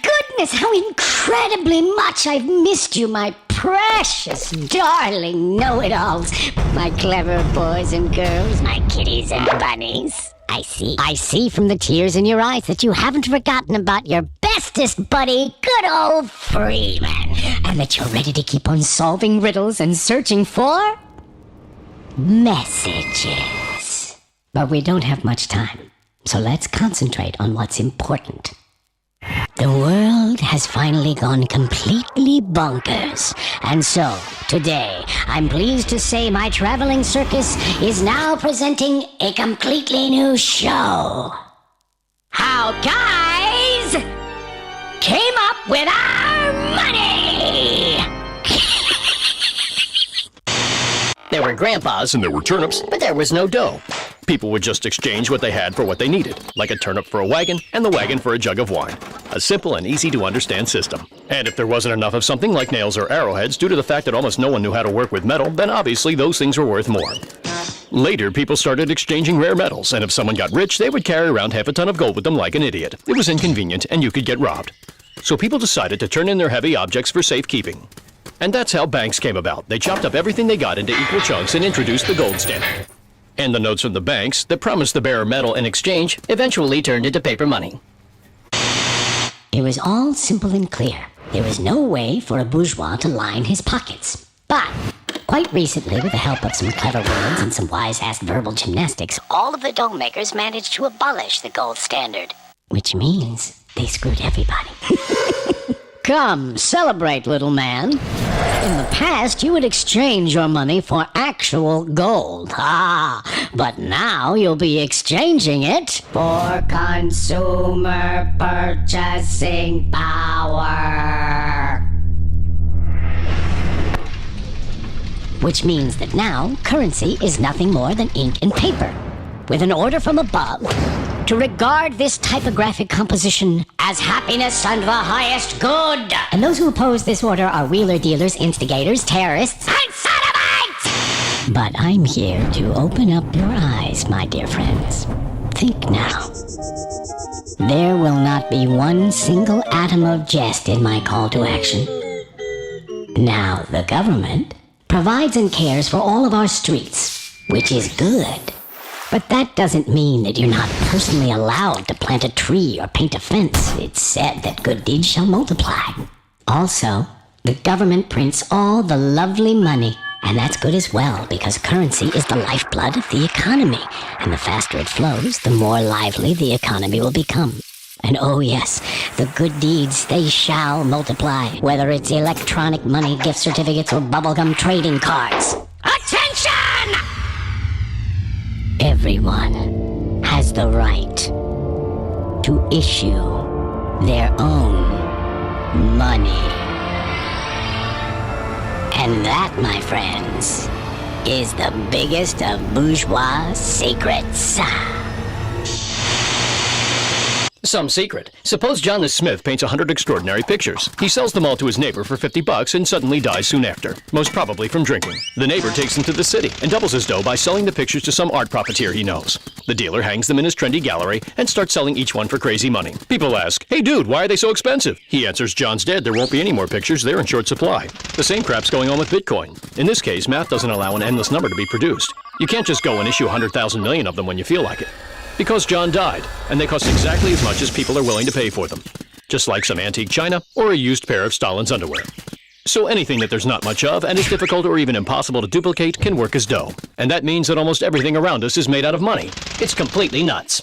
Goodness, how incredibly much I've missed you, my precious, darling know-it-alls. My clever boys and girls, my kitties and bunnies. I see from the tears in your eyes that you haven't forgotten about your bestest buddy, good old Freeman. And that you're ready to keep on solving riddles and searching for messages. But we don't have much time, so let's concentrate on what's important. The world has finally gone completely bonkers. And so, today, I'm pleased to say my traveling circus is now presenting a completely new show. How guys came up with our money! There were grandpas and there were turnips, but there was no dough. People would just exchange what they had for what they needed, like a turnip for a wagon and the wagon for a jug of wine. A simple and easy to understand system. And if there wasn't enough of something like nails or arrowheads due to the fact that almost no one knew how to work with metal, then obviously those things were worth more. Later, people started exchanging rare metals, and if someone got rich, they would carry around half a ton of gold with them like an idiot. It was inconvenient, and you could get robbed. So people decided to turn in their heavy objects for safekeeping. And that's how banks came about. They chopped up everything they got into equal chunks and introduced the gold standard. And the notes from the banks that promised the bearer metal in exchange eventually turned into paper money. It was all simple and clear. There was no way for a bourgeois to line his pockets. But quite recently, with the help of some clever words and some wise-ass verbal gymnastics, all of the dough makers managed to abolish the gold standard. Which means they screwed everybody. Come, celebrate, little man. In the past, you would exchange your money for actual gold. But now you'll be exchanging it for consumer purchasing power. Which means that now, currency is nothing more than ink and paper, with an order from above to regard this typographic composition as happiness and the highest good. And those who oppose this order are wheeler dealers, instigators, terrorists, and sodomites! But I'm here to open up your eyes, my dear friends. Think now. There will not be one single atom of jest in my call to action. Now, the government provides and cares for all of our streets, which is good. But that doesn't mean that you're not personally allowed to plant a tree or paint a fence. It's said that good deeds shall multiply. Also, the government prints all the lovely money. And that's good as well, because currency is the lifeblood of the economy. And the faster it flows, the more lively the economy will become. And oh yes, the good deeds, they shall multiply. Whether it's electronic money, gift certificates, or bubblegum trading cards. Attention! Everyone has the right to issue their own money. And that, my friends, is the biggest of bourgeois secrets. Some secret. Suppose John the Smith paints 100 extraordinary pictures. He sells them all to his neighbor for $50 and suddenly dies soon after, most probably from drinking. The neighbor takes them to the city and doubles his dough by selling the pictures to some art profiteer he knows. The dealer hangs them in his trendy gallery and starts selling each one for crazy money. People ask, "Hey dude, why are they so expensive?" He answers, "John's dead, there won't be any more pictures, they're in short supply." The same crap's going on with Bitcoin. In this case, math doesn't allow an endless number to be produced. You can't just go and issue 100,000 million of them when you feel like it. Because John died, and they cost exactly as much as people are willing to pay for them. Just like some antique china or a used pair of Stalin's underwear. So anything that there's not much of and is difficult or even impossible to duplicate can work as dough. And that means that almost everything around us is made out of money. It's completely nuts.